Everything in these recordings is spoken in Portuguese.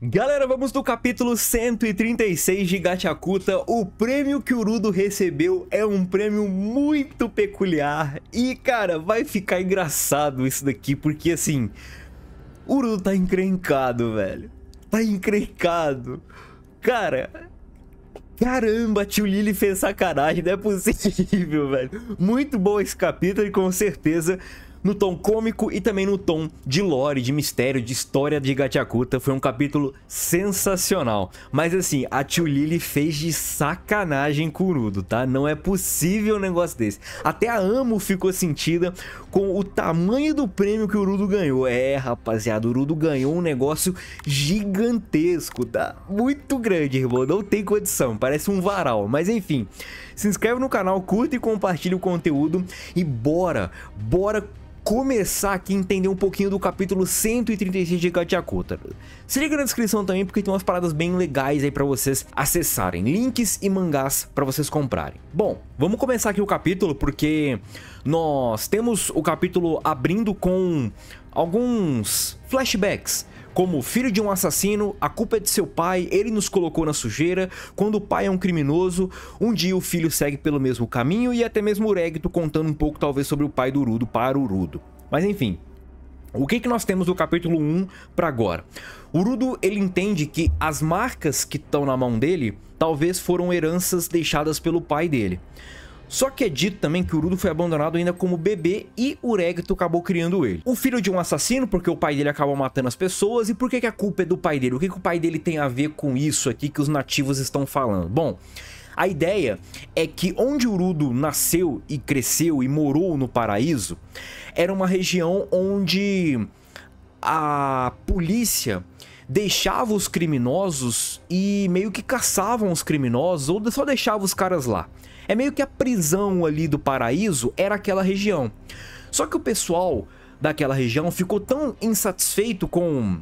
Galera, vamos no capítulo 136 de Gachakuta. O prêmio que o Urudo recebeu é um prêmio muito peculiar. E, cara, vai ficar engraçado isso daqui, porque, assim, o Urudo tá encrencado, velho. Tá encrencado. Cara, caramba, a tio Lily fez sacanagem, não é possível, velho. Muito bom esse capítulo e, com certeza, no tom cômico e também no tom de lore, de mistério, de história de Gachakuta. Foi um capítulo sensacional. Mas assim, a tio Lily fez de sacanagem com o Urudo, tá? Não é possível um negócio desse. Até a Amo ficou sentida com o tamanho do prêmio que o Urudo ganhou. É, rapaziada, o Urudo ganhou um negócio gigantesco, tá? Muito grande, irmão. Não tem condição, parece um varal. Mas enfim, se inscreve no canal, curta e compartilha o conteúdo. E bora começar aqui a entender um pouquinho do capítulo 136 de Gachakuta. Se liga na descrição também, porque tem umas paradas bem legais aí pra vocês acessarem. Links e mangás pra vocês comprarem. Bom, vamos começar aqui o capítulo, porque nós temos o capítulo abrindo com alguns flashbacks. Como filho de um assassino, a culpa é de seu pai, ele nos colocou na sujeira, quando o pai é um criminoso, um dia o filho segue pelo mesmo caminho e até mesmo o Regito contando um pouco talvez sobre o pai do Urudo para o Urudo. Mas enfim, o que nós temos do capítulo 1 para agora? O Urudo, ele entende que as marcas que estão na mão dele talvez foram heranças deixadas pelo pai dele. Só que é dito também que o Urudo foi abandonado ainda como bebê e o Regito acabou criando ele. O filho de um assassino, porque o pai dele acabou matando as pessoas. E por que a culpa é do pai dele? O que o pai dele tem a ver com isso aqui que os nativos estão falando? Bom, a ideia é que onde o Urudo nasceu e cresceu e morou no paraíso, era uma região onde a polícia deixava os criminosos e meio que caçavam os criminosos ou só deixava os caras lá. É meio que a prisão ali do paraíso era aquela região. Só que o pessoal daquela região ficou tão insatisfeito com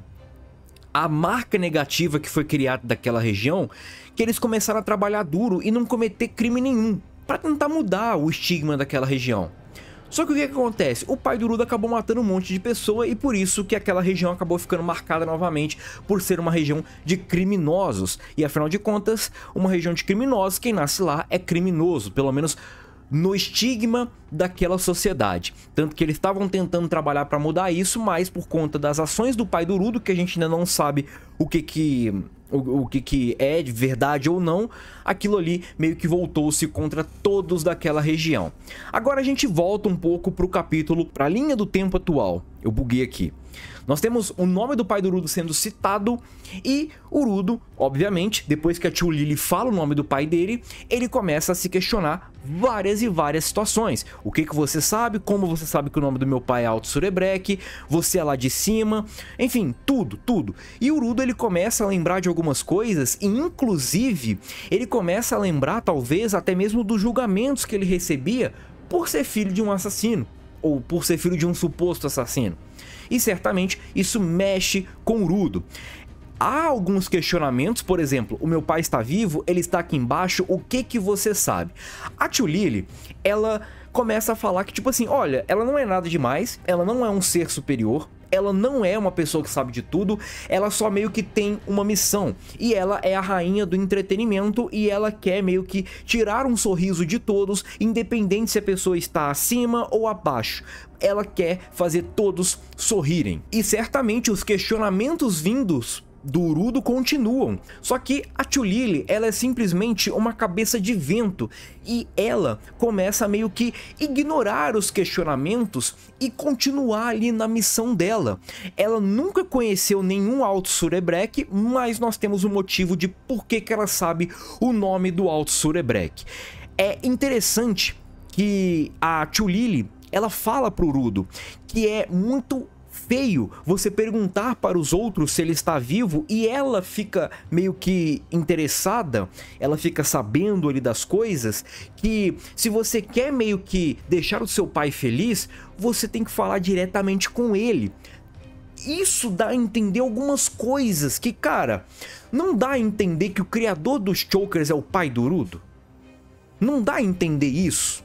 a marca negativa que foi criada daquela região que eles começaram a trabalhar duro e não cometer crime nenhum para tentar mudar o estigma daquela região. Só que o que acontece? O pai do Urudo acabou matando um monte de pessoa e por isso que aquela região acabou ficando marcada novamente por ser uma região de criminosos. E afinal de contas, uma região de criminosos, quem nasce lá é criminoso, pelo menos no estigma daquela sociedade. Tanto que eles estavam tentando trabalhar para mudar isso, mas por conta das ações do pai do Urudo, que a gente ainda não sabe o que é de verdade ou não, aquilo ali meio que voltou-se contra todos daquela região. Agora a gente volta um pouco pro capítulo, pra linha do tempo atual. Eu buguei aqui. Nós temos o nome do pai do Urudo sendo citado e o Urudo, obviamente, depois que a tio Lily fala o nome do pai dele, ele começa a se questionar várias e várias situações. O que você sabe? Como você sabe que o nome do meu pai é Alto Surebrek? Você é lá de cima? Enfim, tudo. E o Urudo, ele começa a lembrar de algumas coisas e, inclusive, ele começa a lembrar, talvez, até mesmo dos julgamentos que ele recebia por ser filho de um assassino ou por ser filho de um suposto assassino. E certamente isso mexe com o Urudo. Há alguns questionamentos, por exemplo, o meu pai está vivo, ele está aqui embaixo, o que você sabe? A tio Lily, ela começa a falar que tipo assim, olha, ela não é nada demais, ela não é um ser superior, ela não é uma pessoa que sabe de tudo, ela só meio que tem uma missão. E ela é a rainha do entretenimento e ela quer meio que tirar um sorriso de todos, independente se a pessoa está acima ou abaixo. Ela quer fazer todos sorrirem. E certamente os questionamentos vindos do Urudo continuam, só que a tio Lily, ela é simplesmente uma cabeça de vento e ela começa a meio que ignorar os questionamentos e continuar ali na missão dela. Ela nunca conheceu nenhum Alto Surebrek, mas nós temos um motivo de por que ela sabe o nome do Alto Surebrek. É interessante que a tio Lily, ela fala pro Urudo que é muito feio você perguntar para os outros se ele está vivo e ela fica meio que interessada, ela fica sabendo ali das coisas, que se você quer meio que deixar o seu pai feliz, você tem que falar diretamente com ele. Isso dá a entender algumas coisas que, cara, não dá a entender que o criador dos Chokers é o pai do Urudo? Não dá a entender isso?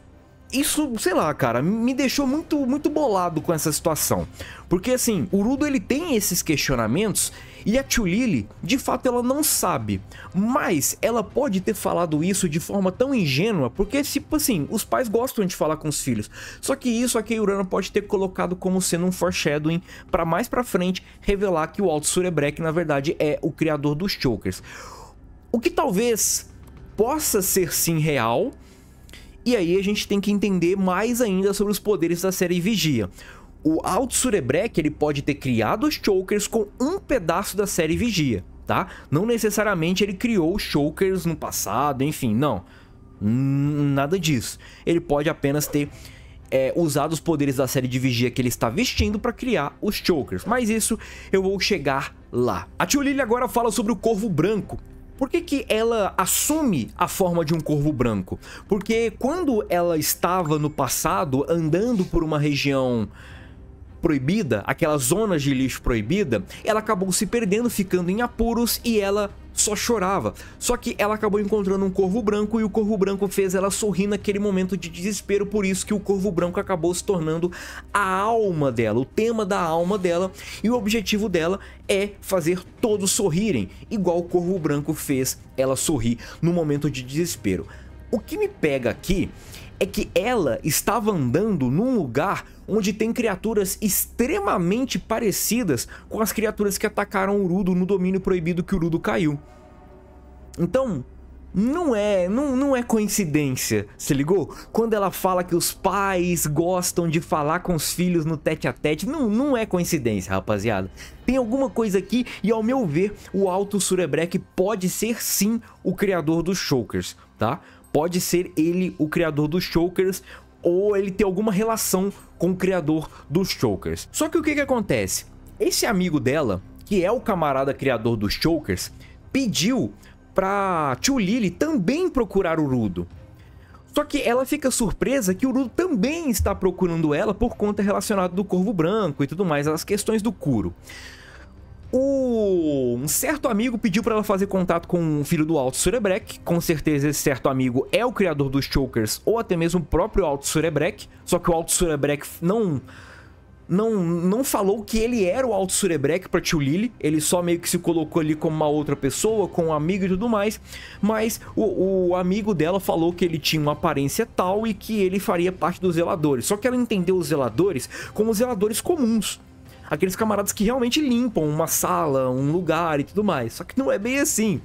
isso, sei lá, cara, me deixou muito bolado com essa situação. Porque, assim, o Urudo, ele tem esses questionamentos e a Tio Lily, de fato, ela não sabe. Mas ela pode ter falado isso de forma tão ingênua, porque, tipo assim, os pais gostam de falar com os filhos. Só que isso a Kei Urana pode ter colocado como sendo um foreshadowing pra mais pra frente revelar que o Alto Surebrek, na verdade, é o criador dos Chokers. O que talvez possa ser sim real. E aí a gente tem que entender mais ainda sobre os poderes da série Vigia. O Alto Surebrek, ele pode ter criado os Chokers com um pedaço da série Vigia, tá? Não necessariamente ele criou os Chokers no passado, enfim, não. Nada disso. Ele pode apenas ter usado os poderes da série de Vigia que ele está vestindo para criar os Chokers. Mas isso eu vou chegar lá. A Tio Lily agora fala sobre o Corvo Branco. Por que que ela assume a forma de um corvo branco? Porque quando ela estava no passado andando por uma região proibida, aquelas zonas de lixo proibida, ela acabou se perdendo, ficando em apuros e ela só chorava. Só que ela acabou encontrando um corvo branco e o corvo branco fez ela sorrir naquele momento de desespero, por isso que o corvo branco acabou se tornando a alma dela, o tema da alma dela, e o objetivo dela é fazer todos sorrirem, igual o corvo branco fez ela sorrir no momento de desespero. O que me pega aqui é que ela estava andando num lugar onde tem criaturas extremamente parecidas com as criaturas que atacaram o Urudo no domínio proibido que o Urudo caiu. Então, não é coincidência, se ligou? Quando ela fala que os pais gostam de falar com os filhos no tete-a-tete, não é coincidência, rapaziada. Tem alguma coisa aqui e, ao meu ver, o Alto Surebrek pode ser sim o criador dos Chokers, tá? Pode ser ele o criador dos Chokers, ou ele ter alguma relação com o criador dos Chokers. Só que o que acontece? Esse amigo dela, que é o camarada criador dos Chokers, pediu pra Tio Lily também procurar o Urudo. Só que ela fica surpresa que o Urudo também está procurando ela por conta relacionada do Corvo Branco e tudo mais, as questões do Kuro. Um certo amigo pediu para ela fazer contato com o filho do Alto Surebrek. Com certeza esse certo amigo é o criador dos Chokers, ou até mesmo o próprio Alto Surebrek. Só que o Alto Surebrek não falou que ele era o Alto Surebrek para Tio Lily. Ele só meio que se colocou ali como uma outra pessoa, com um amigo e tudo mais. Mas o amigo dela falou que ele tinha uma aparência tal e que ele faria parte dos zeladores. Só que ela entendeu os zeladores como zeladores comuns, aqueles camaradas que realmente limpam uma sala, um lugar e tudo mais. Só que não é bem assim.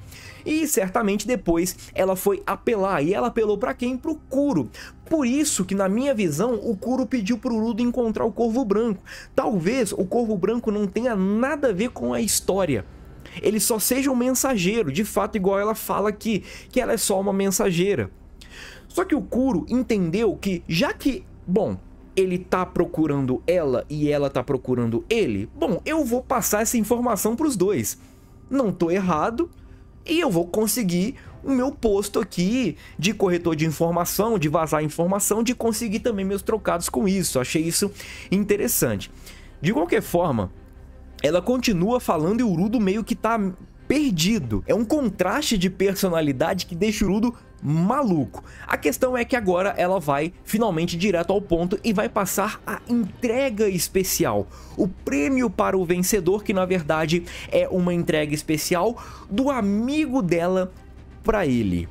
E certamente depois ela foi apelar. E ela apelou pra quem? Pro Kuro. Por isso que, na minha visão, o Kuro pediu pro Urudo encontrar o Corvo Branco. Talvez o Corvo Branco não tenha nada a ver com a história. Ele só seja um mensageiro. De fato, igual ela fala aqui, que ela é só uma mensageira. Só que o Kuro entendeu que, já que, bom, ele tá procurando ela e ela tá procurando ele, bom, eu vou passar essa informação pros dois. Não tô errado e eu vou conseguir o meu posto aqui de corretor de informação, de vazar informação, de conseguir também meus trocados com isso. Achei isso interessante. De qualquer forma, ela continua falando e o Urudo meio que tá perdido. É um contraste de personalidade que deixa o Urudo maluco. A questão é que agora ela vai finalmente direto ao ponto e vai passar a entrega especial, o prêmio para o vencedor, que na verdade é uma entrega especial do amigo dela para ele.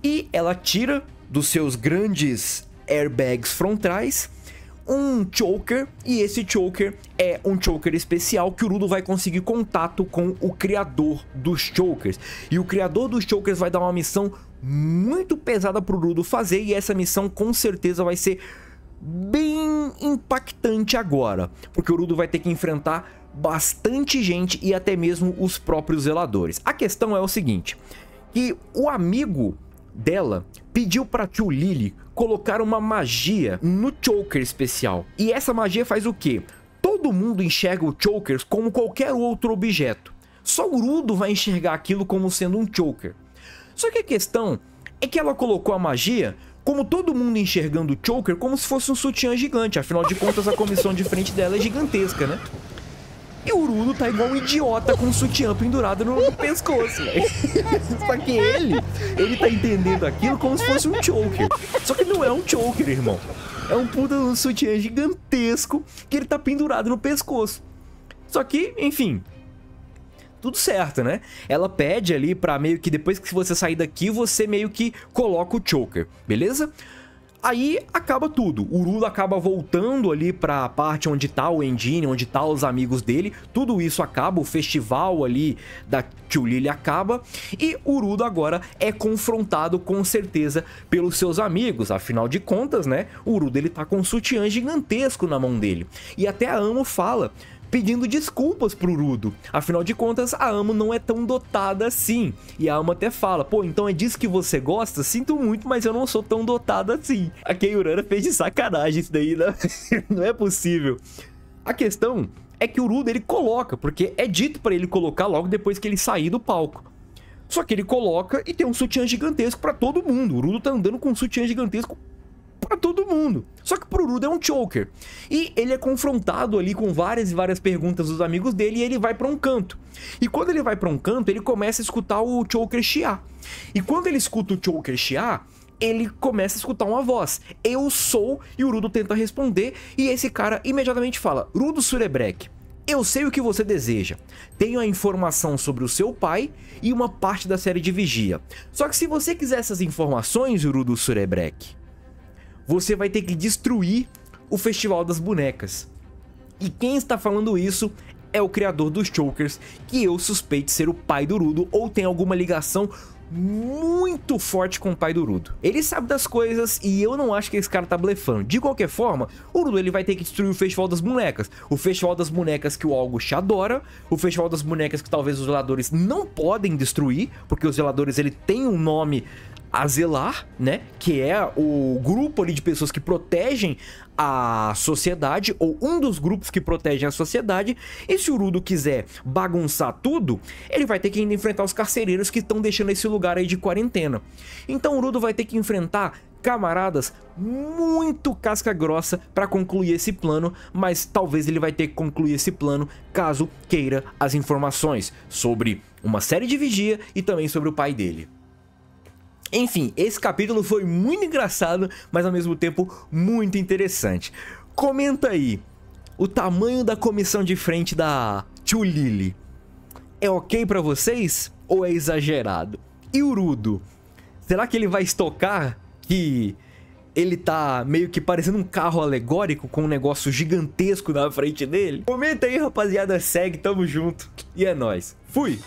E ela tira dos seus grandes airbags frontais um choker, e esse choker é um choker especial que o Urudo vai conseguir contato com o criador dos chokers. E o criador dos chokers vai dar uma missão muito pesada pro Urudo fazer, e essa missão com certeza vai ser bem impactante agora, porque o Urudo vai ter que enfrentar bastante gente e até mesmo os próprios zeladores. A questão é o seguinte, que o amigo dela pediu para Tio Lily colocar uma magia no choker especial. E essa magia faz o quê? Todo mundo enxerga o chokers como qualquer outro objeto. Só o Urudo vai enxergar aquilo como sendo um choker. Só que a questão é que ela colocou a magia como todo mundo enxergando o choker como se fosse um sutiã gigante. Afinal de contas, a comissão de frente dela é gigantesca, né? E o Urudo tá igual um idiota com um sutiã pendurado no pescoço, velho. Só que ele tá entendendo aquilo como se fosse um choker. Só que não é um choker, irmão. É um puta um sutiã gigantesco que ele tá pendurado no pescoço. Só que, enfim, tudo certo, né? Ela pede ali pra meio que depois que você sair daqui, você meio que coloca o choker, beleza? Aí acaba tudo, o Urudo acaba voltando ali pra parte onde tá o Engine, onde tá os amigos dele, tudo isso acaba, o festival ali da Tio Lily acaba, e o Urudo agora é confrontado com certeza pelos seus amigos, afinal de contas, né, o Urudo ele tá com um sutiã gigantesco na mão dele, e até a Amo fala pedindo desculpas pro Urudo. Afinal de contas, a Amo não é tão dotada assim. E a Amo até fala, pô, então é disso que você gosta? Sinto muito, mas eu não sou tão dotada assim. A Kei Urana fez de sacanagem isso daí, né? Não é possível. A questão é que o Urudo ele coloca, porque é dito pra ele colocar logo depois que ele sair do palco. Só que ele coloca e tem um sutiã gigantesco pra todo mundo. O Urudo tá andando com um sutiã gigantesco pra todo mundo. Só que pro Urudo é um choker. E ele é confrontado ali com várias e várias perguntas dos amigos dele e ele vai pra um canto. E quando ele vai pra um canto, ele começa a escutar o choker chiar. E quando ele escuta o choker chiar, ele começa a escutar uma voz. Eu sou, e o Urudo tenta responder, e esse cara imediatamente fala, Urudo Surebrek, eu sei o que você deseja. Tenho a informação sobre o seu pai e uma parte da série de Vigia. Só que se você quiser essas informações, Urudo Surebrek, você vai ter que destruir o Festival das Bonecas. E quem está falando isso é o criador dos Chokers, que eu suspeito ser o pai do Urudo, ou tem alguma ligação muito forte com o pai do Urudo. Ele sabe das coisas e eu não acho que esse cara tá blefando. De qualquer forma, o Urudo ele vai ter que destruir o Festival das Bonecas. O Festival das Bonecas que o August adora, o Festival das Bonecas que talvez os zeladores não podem destruir, porque os zeladores ele tem um nome a zelar, né, que é o grupo ali de pessoas que protegem a sociedade, ou um dos grupos que protegem a sociedade, e se o Urudo quiser bagunçar tudo, ele vai ter que ainda enfrentar os carcereiros que estão deixando esse lugar aí de quarentena. Então o Urudo vai ter que enfrentar camaradas muito casca grossa para concluir esse plano, mas talvez ele vai ter que concluir esse plano caso queira as informações sobre uma série de Vigia e também sobre o pai dele. Enfim, esse capítulo foi muito engraçado, mas ao mesmo tempo muito interessante. Comenta aí, o tamanho da comissão de frente da Tio Lily é ok pra vocês ou é exagerado? E o Urudo, será que ele vai estocar que ele tá meio que parecendo um carro alegórico com um negócio gigantesco na frente dele? Comenta aí, rapaziada, segue, tamo junto e é nóis. Fui!